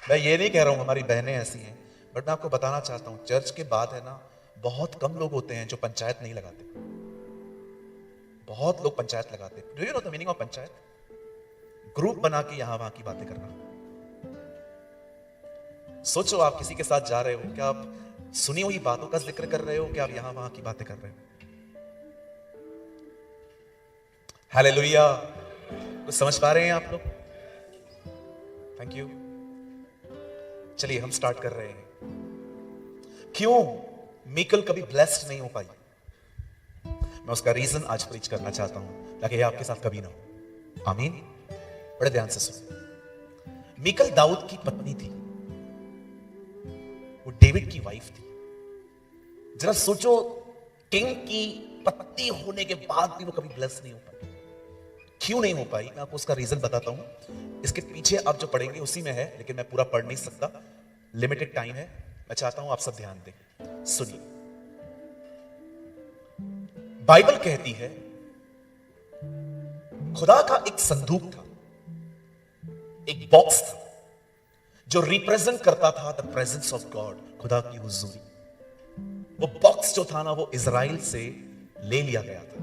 मैं ये नहीं कह रहा हूं हमारी बहनें ऐसी हैं, बट मैं आपको बताना चाहता हूं चर्च के बाद है ना, बहुत कम लोग होते हैं जो पंचायत नहीं लगाते। बहुत लोग पंचायत लगाते। Do you know the meaning of panchayat? Group बना के यहां वहां की बातें करना। सोचो आप किसी के साथ जा रहे हो, क्या आप सुनी हुई बातों का जिक्र कर रहे हो, क्या आप यहां वहां की बातें कर रहे हो? हालेलुया। कुछ समझ पा रहे हैं आप लोग? Thank you. चलिए हम स्टार्ट कर रहे हैं। क्यों मीकल कभी ब्लेस्ड नहीं हो पाई? मैं उसका रीजन आज प्रीच करना चाहता हूं ताकि यह आपके साथ कभी ना हो। आमीन। बड़े ध्यान से सुनो। मीकल दाऊद की पत्नी थी, वो डेविड की वाइफ थी। जरा सोचो, किंग की पत्नी होने के बाद भी वो कभी ब्लेस नहीं हो पाई। क्यों नहीं हो पाई? मैं आपको उसका रीजन बताता हूं। इसके पीछे आप जो पढ़ेंगे उसी में है, लेकिन मैं पूरा पढ़ नहीं सकता, लिमिटेड टाइम है। मैं चाहता हूं आप सब ध्यान दें, सुनिए। बाइबल कहती है खुदा का एक संदूक था, एक बॉक्स था जो रिप्रेजेंट करता था द प्रेजेंस ऑफ गॉड, खुदा की हुजूरी। वो बॉक्स जो था ना, वो इजराइल से ले लिया गया था।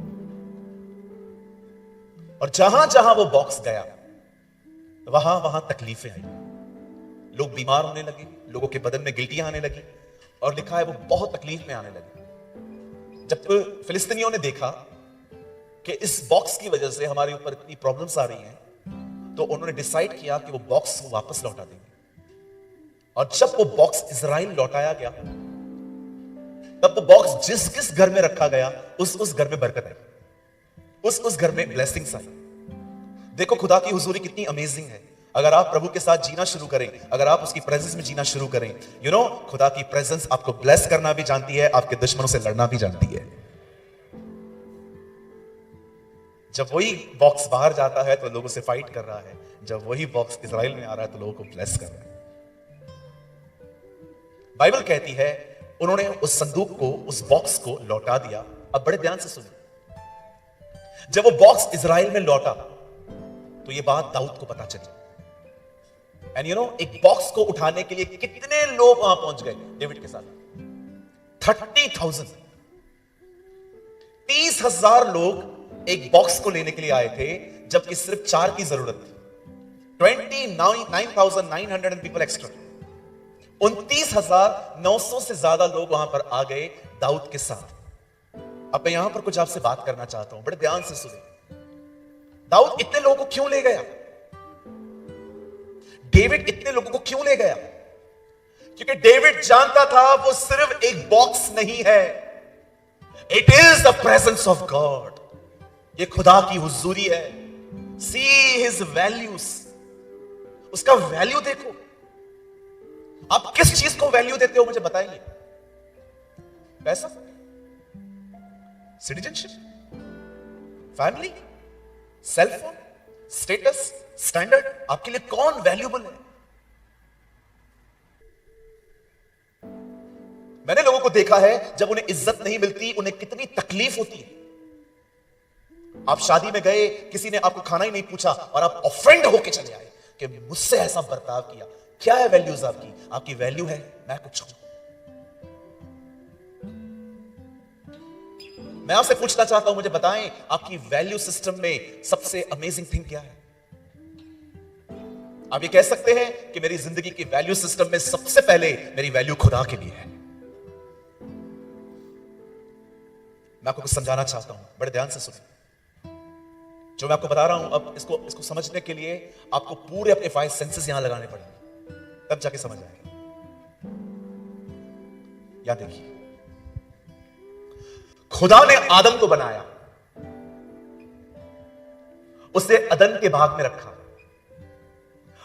और जहां जहां वो बॉक्स गया, वहां वहां तकलीफें आई। लोग बीमार होने लगे, लोगों के बदन में गिल्टियां आने लगी, और लिखा है वो बहुत तकलीफ में आने लगे। जब फिलिस्तीनियों ने देखा कि इस बॉक्स की वजह से हमारे ऊपर इतनी प्रॉब्लम्स आ रही हैं, तो उन्होंने डिसाइड किया कि वो बॉक्स वापस लौटा देंगे। और जब वो बॉक्स इजराइल लौटाया गया, तब वो बॉक्स जिस जिस घर में रखा गया, उस घर में बरकत आई, उस घर में ब्लेसिंग्स आई। देखो खुदा की हुजूरी कितनी अमेजिंग है। अगर आप प्रभु के साथ जीना शुरू करें, अगर आप उसकी प्रेजेंस में जीना शुरू करें, यू नो, खुदा की प्रेजेंस आपको ब्लेस करना भी जानती है, आपके दुश्मनों से लड़ना भी जानती है। जब वही बॉक्स बाहर जाता है तो लोगों से फाइट कर रहा है, जब वही बॉक्स इजराइल में आ रहा है तो लोगों को ब्लेस कर रहा है। बाइबल कहती है उन्होंने उस संदूक को, उस बॉक्स को लौटा दिया। अब बड़े ध्यान से सुनिए। जब वो बॉक्स इजराइल में लौटा तो ये बात दाऊद को पता चली। एंड यू नो, एक बॉक्स को उठाने के लिए कितने लोग वहां पहुंच गए डेविड के साथ? 30,000, 30,000 लोग एक बॉक्स को लेने के लिए आए थे, जबकि सिर्फ 4 की जरूरत थी। 29,900 पीपल एक्स्ट्रा। 29,900 से ज्यादा लोग वहां पर आ गए दाऊद के साथ। अब मैं यहां पर कुछ आपसे बात करना चाहता हूं, बड़े ध्यान से सुनिए। दाऊद इतने लोगों को क्यों ले गया? डेविड इतने लोगों को क्यों ले गया? क्योंकि डेविड जानता था वो सिर्फ एक बॉक्स नहीं है, it is the presence of God. ये खुदा की हुजूरी है। सी हिज वैल्यूज, उसका वैल्यू देखो। आप किस चीज को वैल्यू देते हो मुझे बताएंगे? पैसा, citizenship, family, cellphone, status, standard, आपके लिए कौन वैल्यूबल है? मैंने लोगों को देखा है जब उन्हें इज्जत नहीं मिलती, उन्हें कितनी तकलीफ होती है। आप शादी में गए, किसी ने आपको खाना ही नहीं पूछा और आप ऑफेंड होके चले आए कि मुझसे ऐसा बर्ताव किया। क्या है वैल्यूज आपकी? आपकी वैल्यू है मैं कुछ हूं। मैं आपसे पूछना चाहता हूं, मुझे बताएं आपकी वैल्यू सिस्टम में सबसे अमेजिंग थिंग क्या है? आप ये कह सकते हैं कि मेरी जिंदगी की वैल्यू सिस्टम में सबसे पहले मेरी वैल्यू खुदा के लिए है। मैं आपको कुछ समझाना चाहता हूं, बड़े ध्यान से सुनिए। जो मैं आपको बता रहा हूं, अब इसको समझने के लिए आपको पूरे अपने 5 सेंसेस यहां लगाने पड़ेंगे, तब जाके समझ आएगा। यहां देखिए, खुदा ने आदम को बनाया, उसे अदन के भाग में रखा,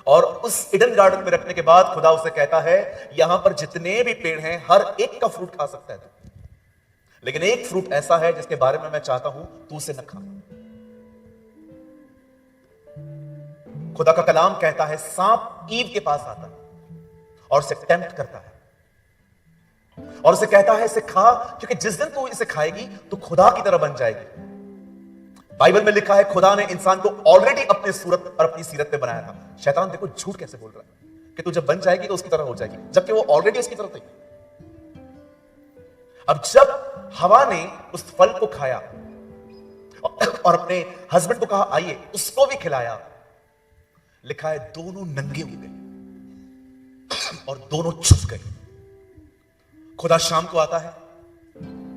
और उस ईडन गार्डन में रखने के बाद खुदा उसे कहता है यहां पर जितने भी पेड़ हैं हर एक का फ्रूट खा सकता है, लेकिन एक फ्रूट ऐसा है जिसके बारे में मैं चाहता हूं तू उसे न खा। खुदा का कलाम कहता है सांप ईव के पास आता है और उसे टेम्प्ट करता है और उसे कहता है इसे खा, क्योंकि जिस दिन तू इसे खाएगी तो खुदा की तरह बन जाएगी। बाइबल में लिखा है खुदा ने इंसान को ऑलरेडी अपने सूरत और अपनी सीरत पे बनाया था। शैतान देखो झूठ कैसे बोल रहा है। कि तू जब बन जाएगी तो उसकी तरह हो जाएगी, जबकि वो ऑलरेडी उसकी तरह थी। अब जब हवा ने उस फल को खाया और अपने हस्बैंड को कहा आइए, उसको भी खिलाया, लिखा है दोनों नंगे हो गए और दोनों छुप गए। खुदा शाम को आता है।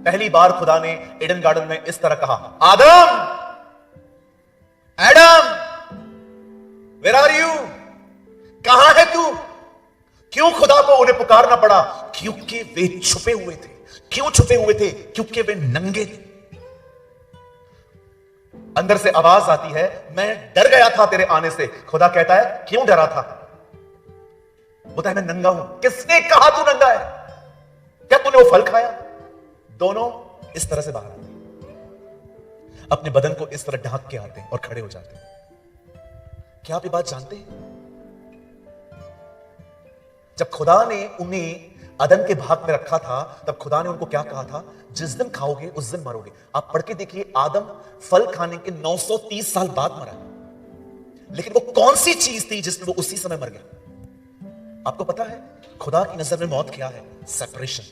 पहली बार खुदा ने एडन गार्डन में इस तरह कहा, आदम, एडम, वेयर आर यू? कहां है तू? क्यों खुदा को उन्हें पुकारना पड़ा? क्योंकि वे छुपे हुए थे। क्यों छुपे हुए थे? क्योंकि वे नंगे थे। अंदर से आवाज आती है, मैं डर गया था तेरे आने से। खुदा कहता है, क्यों डरा था? बोलता है, मैं नंगा हूं। किसने कहा तू नंगा है? क्या तूने वो फल खाया? दोनों इस तरह से बाहर आते हैं, अपने बदन को इस तरह ढांक के आते हैं और खड़े हो जाते हैं। क्या आप ये बात जानते हैं? जब खुदा ने उन्हें अदन के भाग में रखा था, तब खुदा ने उनको क्या कहा था? जिस दिन खाओगे उस दिन मरोगे। आप पढ़ के देखिए, आदम फल खाने के 930 साल बाद मरा, लेकिन वो कौन सी चीज थी जिसमें वो उसी समय मर गया? आपको पता है खुदा की नजर में मौत क्या है? सेपरेशन।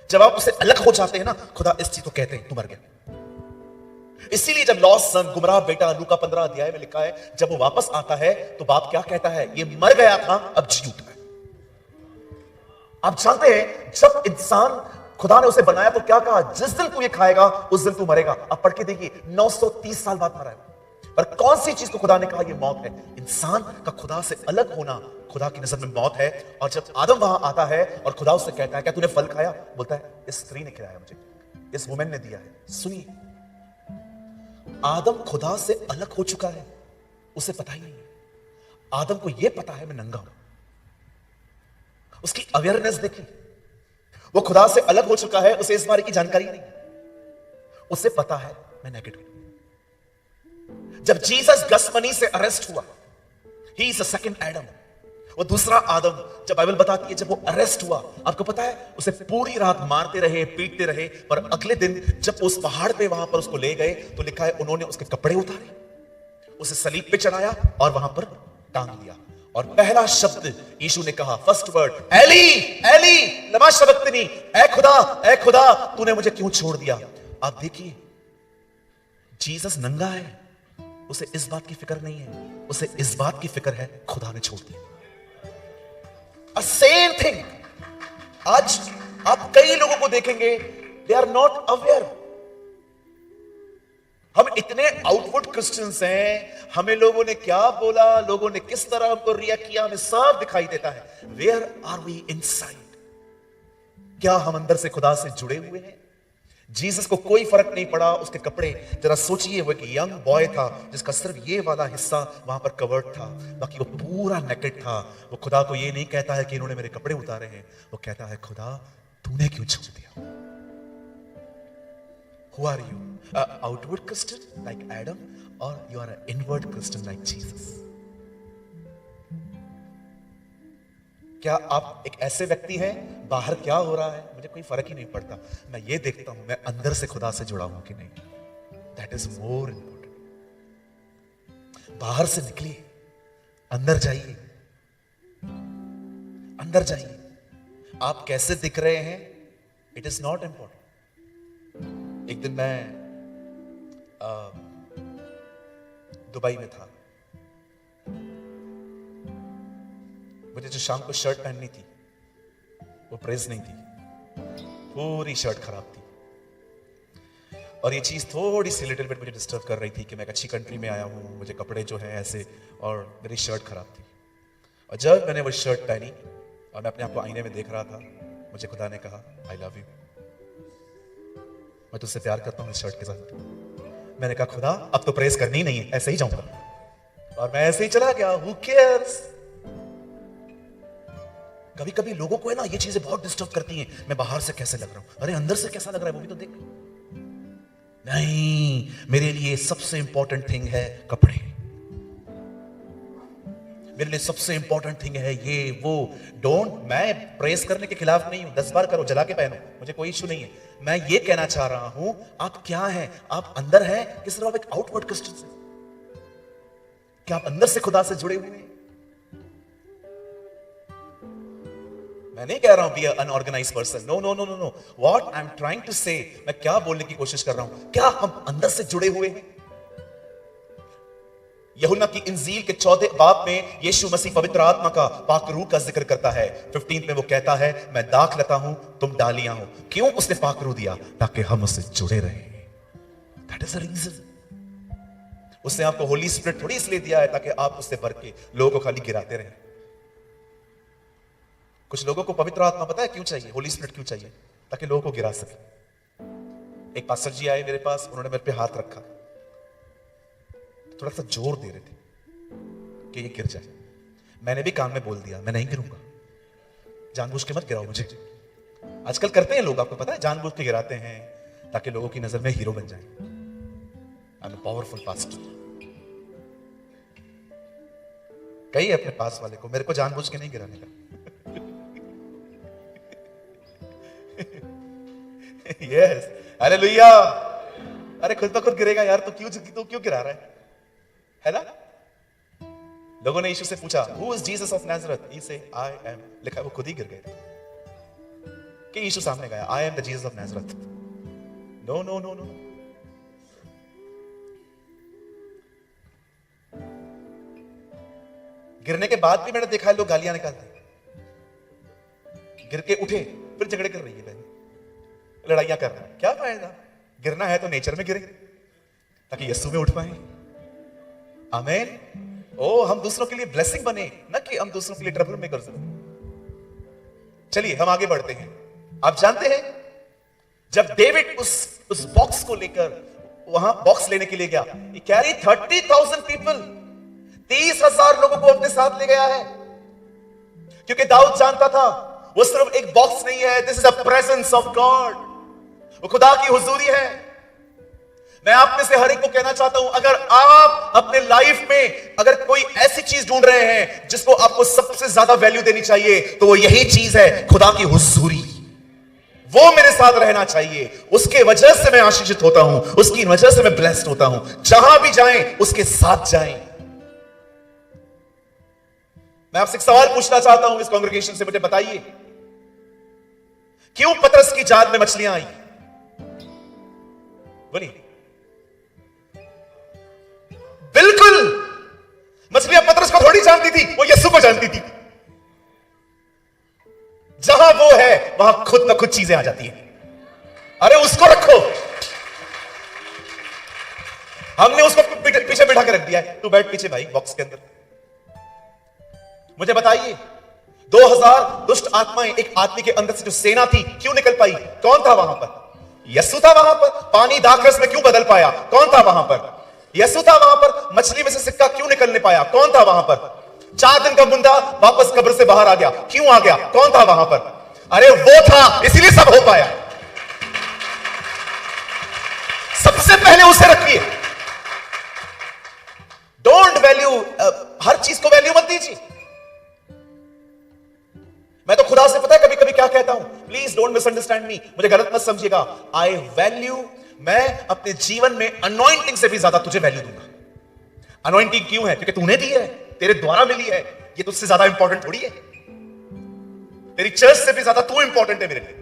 जब आप उससे अलग हो जाते हैं ना, खुदा इस चीज को कहते हैं, तू मर गया। इसीलिए जब लॉस्ट सन, गुमराह बेटा, लूका 15 अध्याय में लिखा है, जब वो वापस आता है तो बाप क्या कहता है? ये मर गया था, अब जी उठा है। आप जानते हैं, जब इंसान, खुदा ने उसे बनाया तो क्या कहा? जिस दिन तू ये खाएगा उस दिन तू मरेगा। आप पढ़ के देखिए, 930 साल बाद मरा है। पर कौन सी चीज को खुदा ने कहा ये मौत है? इंसान का खुदा से अलग होना खुदा की नजर में मौत है। और जब आदम वहां आता है और खुदा उससे कहता है, क्या तूने फल खाया? बोलता है, इस स्त्री ने खिलाया मुझे, इस वुमेन ने दिया है। सुनिए, आदम खुदा से अलग हो चुका है, उसे पता ही नहीं है। आदम को यह पता है मैं नंगा हूं। उसकी अवेयरनेस देखिए, वो खुदा से अलग हो चुका है, उसे इस बारे की जानकारी नहीं है। उसे पता है मैं नेकेड हूं। जब जीसस गसमनी से अरेस्ट हुआ, he is the second Adam, वो दूसरा आदम, जब बाइबल बताती है जब वो अरेस्ट हुआ, आपको पता है उसे पूरी रात मारते रहे, पीटते रहे, पर अगले दिन जब उस पहाड़ पे वहां पर उसको ले गए तो लिखा है उन्होंने उसके कपड़े उतारे, उसे सलीब पे चढ़ाया और वहां पर टांग दिया। और पहला शब्द यीशु ने कहा, फर्स्ट वर्ड, एली एली लमा शबक्तनी, ए खुदा तूने मुझे क्यों छोड़ दिया? आप देखिए, जीसस नंगा है, उसे इस बात की फिक्र नहीं है, उसे इस बात की फिक्र है खुदा ने छोड़ दिया। सेम थिंग आज आप कई लोगों को देखेंगे, दे आर नॉट अवेयर। हम इतने आउटवर्ड क्रिश्चियंस हैं, हमें लोगों ने क्या बोला, लोगों ने किस तरह हमको रिएक्ट किया, हमें सब दिखाई देता है। Where are we inside? क्या हम अंदर से खुदा से जुड़े हुए हैं? जीसस को कोई फर्क नहीं पड़ा उसके कपड़े। जरा सोचिए, वो एक यंग बॉय था जिसका सिर्फ ये वाला हिस्सा वहां पर कवर्ड था, बाकी वो पूरा नेकेड था। वो खुदा को ये नहीं कहता है कि इन्होंने मेरे कपड़े उतारे हैं, वो कहता है खुदा तूने क्यों छोड़ दिया? Who are you? An outward Christian like Adam, or you are an inward Christian like Jesus? क्या आप एक ऐसे व्यक्ति हैं, बाहर क्या हो रहा है मुझे कोई फर्क ही नहीं पड़ता, मैं ये देखता हूं मैं अंदर से खुदा से जुड़ा हूं कि नहीं? That is more important. बाहर से निकलिए, अंदर जाइए, अंदर जाइए। आप कैसे दिख रहे हैं, इट इज नॉट इंपॉर्टेंट। एक दिन मैं दुबई में था, मुझे जो शाम को शर्ट पहननी थी वो प्रेस नहीं थी, पूरी शर्ट खराब थी। और ये चीज थोड़ी सी लिटिल बिट मुझे डिस्टर्ब कर रही थी कि मैं एक अच्छी कंट्री में आया हूं, मुझे कपड़े जो हैं ऐसे, और मेरी शर्ट खराब थी। और जब मैंने वो शर्ट पहनी और मैं अपने आप को आईने में देख रहा था, मुझे खुदा ने कहा, आई लव यू, मैं तुझसे प्यार करता हूं इस शर्ट के साथ। मैंने कहा खुदा अब तो प्रेस करनी ही नहीं है, ऐसे ही जाऊंगा। और मैं ऐसे ही चला गया। Who cares? कभी कभी लोगों को है ना ये चीजें बहुत डिस्टर्ब करती हैं, मैं बाहर से कैसे लग रहा हूं, अरे अंदर से कैसा लग रहा है वो भी तो देख। नहीं, मेरे लिए सबसे इंपॉर्टेंट थिंग है कपड़े, मेरे लिए सबसे इंपॉर्टेंट थिंग है ये वो। मैं प्रेस करने के खिलाफ नहीं हूं, 10 बार करो, जला के पहनो, मुझे कोई इशू नहीं है। मैं ये कहना चाह रहा हूं, आप क्या हैं? आप अंदर हैं कि सिर्फ आप एक आउटवर्ड क्रिश्चियन हैं? क्या आप अंदर से खुदा से जुड़े हुए हैं? मैं नहीं कह रहा हूं be unorganise person, no no no no no, what I am trying to say, मैं क्या बोलने की कोशिश कर रहा हूं, क्या हम अंदर से जुड़े हुए हैं? यूहन्ना की इंजील के 4 बाब में यीशु मसीह पवित्र आत्मा का, पाक रूह का जिक्र करता है। 15 में वो कहता है, मैं दाख लता हूं, तुम डालियां हो। क्यों उसने पाक रूह दिया? ताकि हम उससे जुड़े रहे। That is the reason. उसने आपको होली स्पिरिट थोड़ी इसलिए दिया है ताकि आप उससे भर के लोगों को खाली गिराते रहें। कुछ लोगों को पवित्र आत्मा पता है क्यों चाहिए, होली स्पिरिट क्यों चाहिए? ताकि लोगों को गिरा सके। एक पास्टर जी आए मेरे पास, उन्होंने मेरे पे हाथ रखा, थोड़ा सा जोर दे रहे थे कि ये गिर जाए। मैंने भी कान में बोल दिया, मैं नहीं गिरूंगा, जानबूझ के मत गिराओ मुझे। आजकल करते हैं लोग, आपको पता है, जानबूझ के गिराते हैं ताकि लोगों की नजर में हीरो बन जाए। I am a powerful pastor. कही अपने पास वाले को, मेरे को जानबूझ के नहीं गिराने का। Yes, hallelujah. अरे खुद तो खुद गिरेगा यार, तो क्यों गिरा रहा है ना? लोगों ने यीशु से पूछा, who is Jesus of Nazareth? He said I M, लिखा है वो खुद ही गिर गए थे कि यीशु सामने गया, I am the Jesus of Nazareth. No no no no, गिरने के बाद भी मैंने देखा है लोग गालियां निकालते, गिर के उठे फिर झगड़े कर रही है बहन, लड़ाइयां कर रहा है। क्या फायदा? गिरना है तो नेचर में गिरे ताकि यीशु में उठ पाए। आमीन। ओ, हम दूसरों के लिए ब्लेसिंग बने, ना कि हम दूसरों के लिए ट्रबल में कर सकें। चलिए हम आगे बढ़ते हैं। आप जानते हैं जब डेविड उस बॉक्स को लेकर वहां बॉक्स लेने के लिए गया, he carried 30,000 पीपल, 30,000 लोगों को अपने साथ ले गया है, क्योंकि दाऊद जानता था वो सिर्फ एक बॉक्स नहीं है, this is the presence of God, वो खुदा की हुजूरी है। मैं आप में से हर एक को कहना चाहता हूं, अगर आप अपने लाइफ में अगर कोई ऐसी चीज ढूंढ रहे हैं जिसको आपको सबसे ज्यादा वैल्यू देनी चाहिए, तो वो यही चीज है, खुदा की हुजूरी। वो मेरे साथ रहना चाहिए, उसके वजह से मैं आशीषित होता हूं, उसकी वजह से मैं ब्लेस्ड होता हूं। जहां भी जाएं उसके साथ जाएं। मैं आपसे एक सवाल पूछना चाहता हूं इस कांग्रेगेशन से, मुझे बताइए क्यों पतरस की जाल में मछलियां आई? बोलिए। बिल्कुल, मछलियां पतरस को थोड़ी जानती थी, वो यीशु को जानती थी। जहां वो है वहां खुद ब खुद चीजें आ जाती हैं। अरे उसको रखो, हमने उसको पीछे बिठा के रख दिया है, तू बैठ पीछे भाई बॉक्स के अंदर। मुझे बताइए 2000 दुष्ट आत्माएं एक आदमी के अंदर से जो सेना थी क्यों निकल पाई? कौन था वहां पर? यीशु था वहां पर। पानी दाखरस में क्यों बदल पाया? कौन था वहां पर? यीशु था वहां पर। मछली में से सिक्का क्यों निकलने पाया? कौन था वहां पर? 4 दिन का मुंडा वापस कब्र से बाहर आ गया, क्यों आ गया? कौन था वहां पर? अरे वो था, इसीलिए सब हो पाया। सबसे पहले उसे रखिए। डोंट वैल्यू, हर चीज को वैल्यू मत दीजिए। मैं तो खुदा से पता है कभी कभी क्या कहता हूं, प्लीज डोंट मिसअंडरस्टैंड मी, मुझे गलत मत समझिएगा। आई वैल्यू, मैं अपने जीवन में अनॉइंटिंग से भी ज्यादा तुझे वैल्यू दूंगा। अनॉइंटिंग क्यों है? क्योंकि तूने दी है, तेरे द्वारा मिली है, ये तुझसे ज्यादा इंपॉर्टेंट थोड़ी है। तेरी चर्च से भी ज्यादा तू इंपॉर्टेंट है मेरे लिए।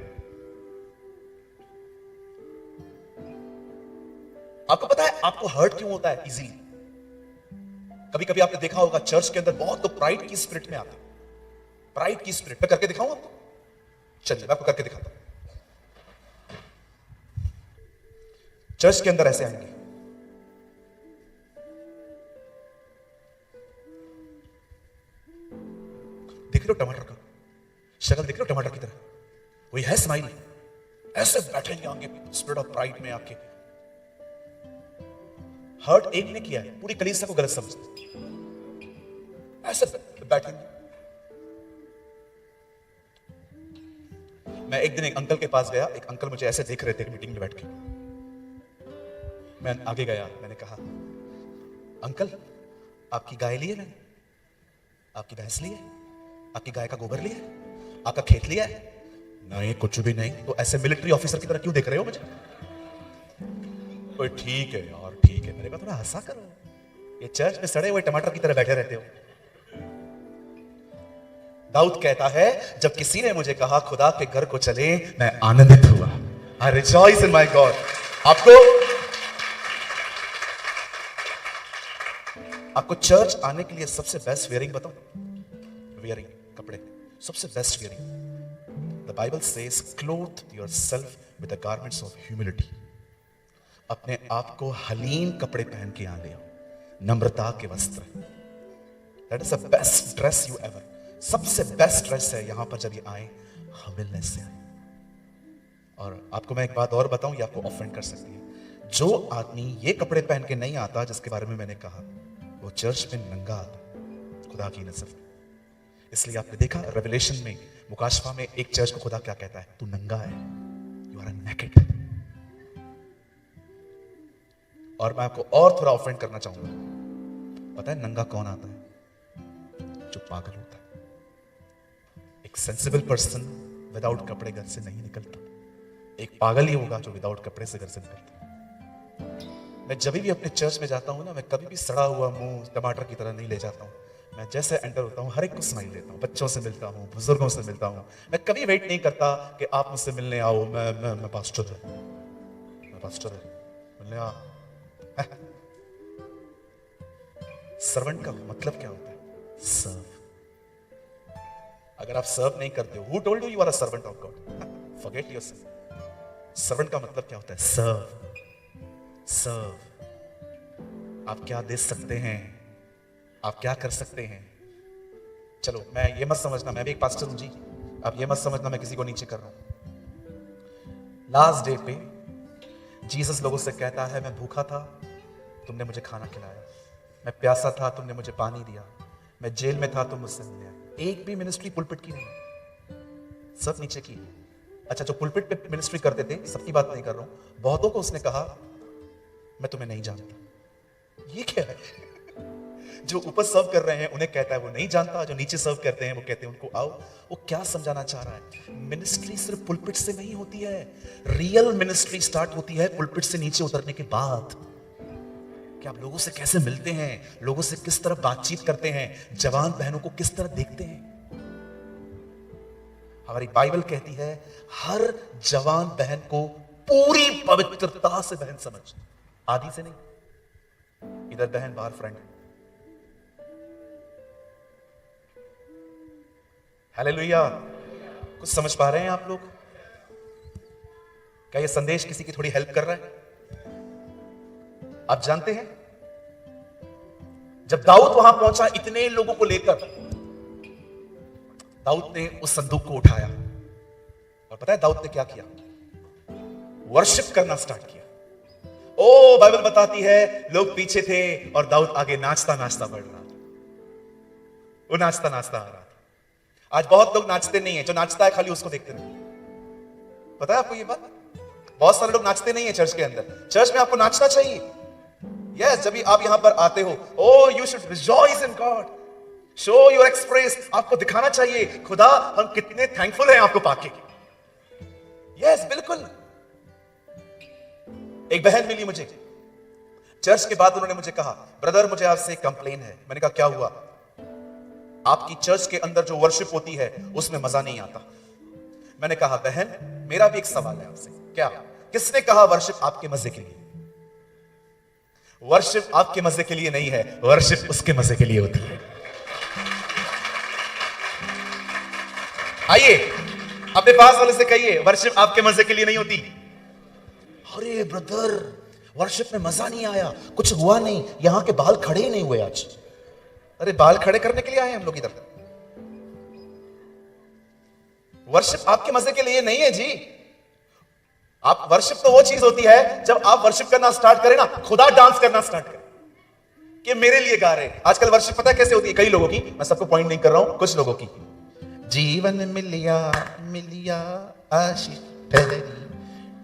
आपको पता है आपको हर्ट क्यों होता है इजीली? कभी कभी आपने देखा होगा चर्च के अंदर बहुत लोग प्राइड की स्पिरिट में आते हैं। प्राइड की स्पिरिट, मैं करके दिखाऊं आपको? चलिए मैं आपको करके दिखाता हूं। चर्च के अंदर ऐसे आएंगे, देख रहे हो टमाटर का शक्ल, देख रहे हो टमाटर की तरह, वही है स्माइल, ऐसे बैठेंगे आगे स्पिरिट ऑफ प्राइड में आके। हर्ट एक ने किया है, पूरी कलीसिया को गलत समझते, ऐसे बैठेंगे। मैं एक दिन एक अंकल के पास गया, एक अंकल मुझे ऐसे देख रहे थे मीटिंग में बैठ के। मैं आगे गया, मैंने कहा अंकल आपकी गाय ली है मैंने? आपकी भैंस ली है? आपकी गाय का गोबर लिया है? आपका खेत लिया है? नहीं कुछ भी नहीं। तो ऐसे मिलिट्री ऑफिसर की तरह क्यों देख रहे हो मुझे? कोई ठीक है यार, ठीक है। मैंने कहा थोड़ा हंसा करो, ये चर्च में सड़े हुए टमाटर की तरह बैठे रहते हो। दाऊद कहता है, जब किसी ने मुझे कहा खुदा के घर को चले, मैं आनंदित हुआ। आई रिजॉइस इन माय गॉड। आपको चर्च आने के लिए सबसे बेस्ट वेयरिंग बताऊं? वेयरिंग, कपड़े, सबसे best wearing. The Bible says cloth yourself with the garments of humility. अपने आप को हलीम कपड़े पहन के यहां ले आओ, नम्रता के वस्त्र। That is the best dress you ever. सबसे बेस्ट ड्रेस है यहां पर जब ये आए, हमिलनेस से आए। और आपको मैं एक बात और बताऊं, ये आपको ऑफेंड कर सकती है। जो आदमी ये कपड़े पहन के नहीं आता जिसके बारे में मैंने कहा, वो चर्च में नंगा आता खुदा की नजर में। इसलिए आपने देखा रेवलेशन में, मुकाशफा में, एक चर्च को खुदा क्या कहता है? तू नंगा है, यू आर नेकेड। और मैं आपको और थोड़ा ऑफेंड करना चाहूंगा। पता है नंगा कौन आता है? जो पागल होता है। एक सेंसिबल पर्सन विदाउट कपड़े घर से नहीं निकलता। एक पागल ही होगा जो विदाउट कपड़े से घर से निकलता। मैं जब भी अपने चर्च में जाता हूं ना, मैं कभी भी सड़ा हुआ मुंह टमाटर की तरह नहीं ले जाता हूं। मैं जैसे एंटर होता हूं, हर एक को स्माइल देता हूं। बच्चों से मिलता हूं, बुजुर्गों से मिलता हूं। मैं कभी वेट नहीं करता कि आप मुझसे मिलने आओ, मैं पास्टर है, मिलने आओ। सर्वेंट का मतलब क्या होता है? सर्व। अगर आप सर्व नहीं करते हो, who told you you are a servant of God? Forget yourself. Servant का मतलब क्या होता है? सर्व। आप क्या दे सकते हैं? आप क्या कर सकते हैं? चलो, मैं ये मत समझना मैं भी एक पास्टर हूं जी। आप ये मत समझना मैं किसी को नीचे कर रहा हूं। लास्ट डे पे जीसस लोगों से कहता है, मैं भूखा था, तुमने मुझे खाना खिलाया। मैं प्यासा था, तुमने मुझे पानी दिया। मैं जेल में था, तुम मुझसे मिले। एक भी मिनिस्ट्री पुलपिट की नहीं, सब नीचे की। अच्छा, जो पुलपिट पे मिनिस्ट्री करते थे, सबकी बात नहीं कर रहा हूं, बहुतों को उसने कहा, मैं तुम्हें नहीं जानता। ये क्या है? जो ऊपर सर्व कर रहे हैं उन्हें कहता है वो नहीं जानता, जो नीचे सर्व करते हैं वो कहते हैं उनको आओ। वो क्या समझाना चाह रहा है? मिनिस्ट्री सिर्फ पुलपिट से नहीं होती है। रियल मिनिस्ट्री स्टार्ट होती है पुलपिट से नीचे उतरने के बाद। कि आप लोगों से कैसे मिलते हैं, लोगों से किस तरह बातचीत करते हैं, जवान बहनों को किस तरह देखते हैं। हमारी बाइबल कहती है हर जवान बहन को पूरी पवित्रता से बहन समझ, आदि से नहीं। इधर बहन, बाहर फ्रेंड। हालेलुया। कुछ समझ पा रहे हैं आप लोग? क्या ये संदेश किसी की थोड़ी हेल्प कर रहा है? आप जानते हैं जब दाऊद वहां पहुंचा इतने लोगों को लेकर, दाऊद ने उस संदूक को उठाया और पता है दाऊद ने क्या किया? वर्शिप करना स्टार्ट किया। ओ, बाइबल बताती है लोग पीछे थे और दाऊद आगे नाचता नाचता बढ़ रहा था। वो नाचता नाचता आ रहा था। आज बहुत लोग नाचते नहीं है, जो नाचता है खाली उसको देखते रहे। पता है आपको ये बात? बहुत सारे लोग नाचते नहीं है चर्च के अंदर। चर्च में आपको नाचना चाहिए। यस, जब भी आप यहां पर आते हो, O you should rejoice in God, show your express. आपको दिखाना चाहिए खुदा हम कितने थैंकफुल हैं आपको पाके। यस, बिल्कुल। एक बहन मिली मुझे चर्च के बाद, उन्होंने मुझे कहा, ब्रदर मुझे आपसे एक कंप्लेन है। मैंने कहा क्या हुआ? आपकी चर्च के अंदर जो वर्शिप होती है उसमें मजा नहीं आता। मैंने कहा बहन मेरा भी एक सवाल है आपसे। क्या? किसने कहा वर्शिप आपके मजे के लिए? वर्शिप आपके मजे के लिए नहीं है, वर्शिप उसके मजे के लिए होती है। आइए अपने पास वाले से कहिए, वर्शिप आपके मजे के लिए नहीं होती। अरे ब्रदर, वर्शिप में मजा नहीं आया, कुछ हुआ नहीं, यहां के बाल खड़े ही नहीं हुए आज। अरे बाल खड़े करने के लिए आए हम लोग इधर। वर्शिप आपके मजे के लिए नहीं है जी। आप वर्शिप तो वो चीज होती है जब आप वर्शिप करना स्टार्ट करें ना, खुदा डांस करना स्टार्ट करे कि मेरे लिए गा रहे हैं। आजकल वर्शिप पता है कैसे होती है? कई लोगों की, मैं सबको पॉइंट नहीं कर रहा हूं, कुछ लोगों की जीवन मिलिया मिलिया आशीष ठहरी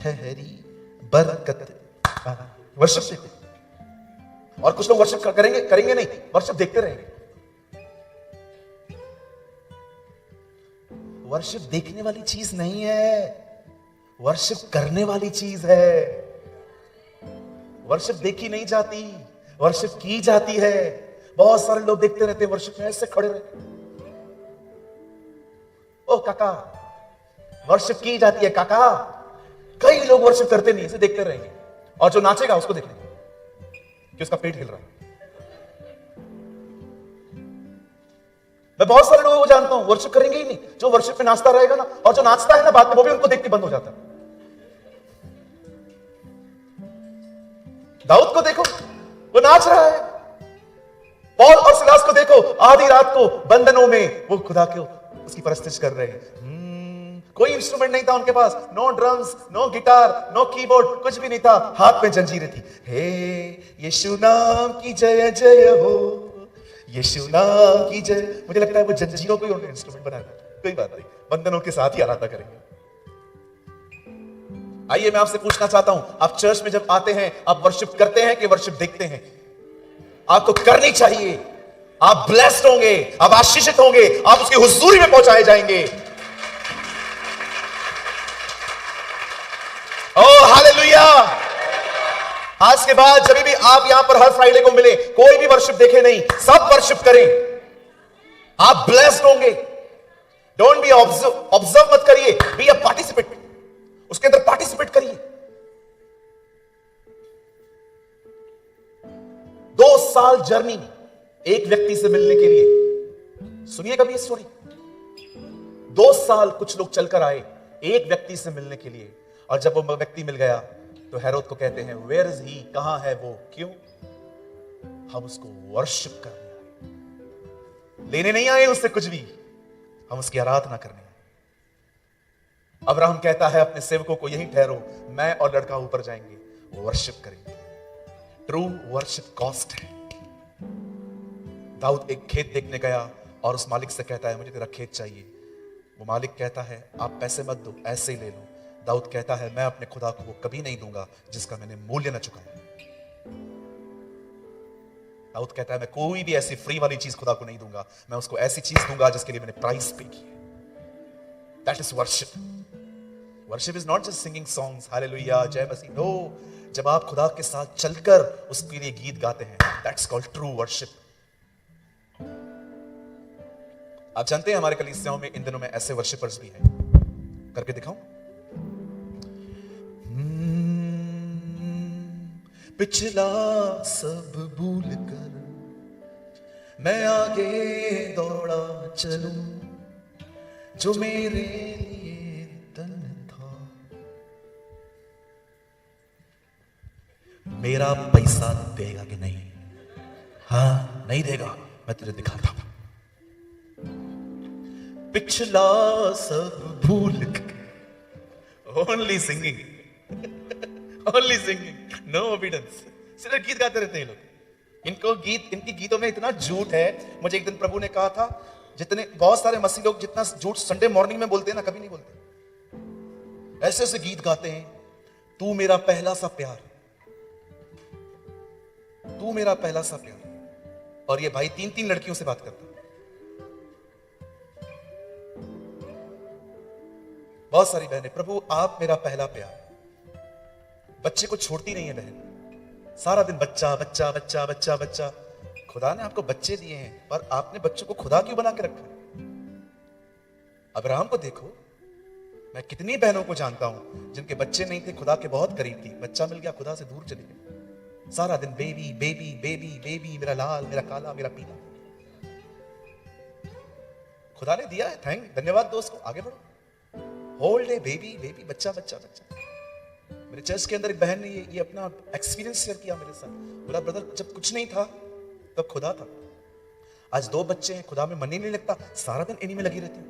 ठहरी बरकत, वर्शिप से। और कुछ लोग वर्शिप करेंगे नहीं, वर्शिप देखते रहेंगे। वर्शिप देखने वाली चीज नहीं है, वर्शिप करने वाली चीज है। वर्शिप देखी नहीं जाती, वर्शिप की जाती है। बहुत सारे लोग देखते रहते हैं वर्शिप में, ऐसे खड़े रहते। ओ काका, वर्शिप की जाती है काका। कई लोग वर्शिप करते नहीं, इसे देखते रहेंगे, और जो नाचेगा उसको देखेंगे कि उसका पेट हिल रहा है। मैं बहुत सारे लोगों को जानता हूं वर्शिप करेंगे ही नहीं, जो वर्शिप में नाचता रहेगा ना, और जो नाचता है ना बाद में वो भी उनको देख के बंद हो जाता है। दाऊद को देखो, वो नाच रहा है। पौल और सिलास को देखो, आधी रात को बंधनों में वो खुदा को उसकी परस्तिश कर रहे हैं। कोई इंस्ट्रूमेंट नहीं था उनके पास, no drums, no guitar, no keyboard, कुछ भी नहीं था, हाथ में जंजीरें थी। हे यीशु नाम की जय जय हो, यीशु नाम की जय। मुझे लगता है वो जंजीरों को ही उन्होंने इंस्ट्रूमेंट बनाया। कोई बात नहीं, बंधनों के साथ ही आराधना करेंगे। आइए मैं आपसे पूछना चाहता हूं, आप चर्च में जब आते हैं, आप वर्शिप करते हैं कि वर्शिप देखते हैं? आपको करनी चाहिए। आप ब्लेस्ड होंगे, आप आशीषित होंगे, आप उसकी हुजूरी में पहुंचाए जाएंगे। Oh hallelujah. आज के बाद जब भी आप यहां पर हर फ्राइडे को मिले, कोई भी वर्शिप देखे नहीं, सब वर्शिप करें, आप ब्लेस्ड होंगे। डोंट बी ऑब्जर्व मत करिए, बी अ पार्टिसिपेट, उसके अंदर पार्टिसिपेट करिए। 2 साल जर्नी एक व्यक्ति से मिलने के लिए। सुनिए कभी ये स्टोरी। 2 साल कुछ लोग चलकर आए एक व्यक्ति से मिलने के लिए, और जब वो व्यक्ति मिल गया तो हेरोद को कहते हैं, वेयर इज ही, कहां है वो? क्यों? हम उसको वर्शिप करने आए, लेने नहीं आए उससे कुछ भी, हम उसकी आराधना करने आए। अब्राहम कहता है अपने सेवकों को, यहीं ठहरो, मैं और लड़का ऊपर जाएंगे, वर्शिप करेंगे। ट्रू वर्शिप कॉस्ट है। दाऊद एक खेत देखने गया और उस मालिक से कहता है, मुझे तेरा खेत चाहिए। वो मालिक कहता है, आप पैसे मत दो, ऐसे ही ले लो। दाऊद कहता है, मैं अपने खुदा को कभी नहीं दूंगा जिसका मैंने मूल्य न चुकाया। दाऊद कहता है, मैं कोई भी ऐसी फ्री वाली चीज खुदा को नहीं दूंगा, मैं उसको ऐसी चीज दूंगा जिसके लिए मैंने प्राइस पे की है। That is worship. Worship is not just singing songs, hallelujah, जय मसीह। नो, जब आप खुदा के साथ चलकर उसके लिए गीत गाते हैं, दैट्स कॉल्ड ट्रू वर्शिप। आप जानते हैं हमारे कलीसियाओं में इन दिनों में ऐसे वर्शिपर्स भी हैं। करके दिखाऊं? पिछला सब भूल कर मैं आगे दौड़ा चलूं, जो मेरे लिए तन था। मेरा पैसा देगा कि नहीं? हाँ, नहीं देगा, मैं तुझे दिखाता हूं। पिछला सब भूल कर, only singing, only singing, no obedience. सिर्फ गीत गाते रहते हैं लोग। इनकी गीतों में इतना झूठ है। मुझे एक दिन प्रभु ने कहा था, जितने बहुत सारे मसीह लोग जितना झूठ संडे मॉर्निंग में बोलते हैं ना, कभी नहीं बोलते। ऐसे ऐसे गीत गाते हैं, तू मेरा पहला सा प्यार, तू मेरा पहला सा प्यार। और ये भाई 3-3 लड़कियों से बात करता है। बहुत सारी बहनें, प्रभु आप मेरा पहला प्यार। बच्चे को छोड़ती नहीं है बहन, सारा दिन बच्चा बच्चा बच्चा बच्चा बच्चा। खुदा ने आपको बच्चे दिए हैं, पर आपने बच्चों को खुदा क्यों बना के रखा? अब्राहम को देखो, मैं कितनी बहनों को जानता हूं जिनके बच्चे नहीं थे, खुदा के बहुत करीब थी, बच्चा मिल गया, खुदा से दूर चली गई। सारा दिन बेबी बेबी बेबी बेबी, मेरा लाल, मेरा काला, मेरा पीला। खुदा ने दिया है, धन्यवाद दोस्त को, आगे बढ़ो। होल डे बेबी बेबी, बच्चा बच्चा बच्चा। मेरे चर्च के अंदर एक बहन ने ये अपना एक्सपीरियंस शेयर किया मेरे साथ। बोला, ब्रदर जब कुछ नहीं था तब खुदा था, आज 2 बच्चे हैं, खुदा में मन ही नहीं लगता, सारा दिन इन्हीं में लगी रहती हूं।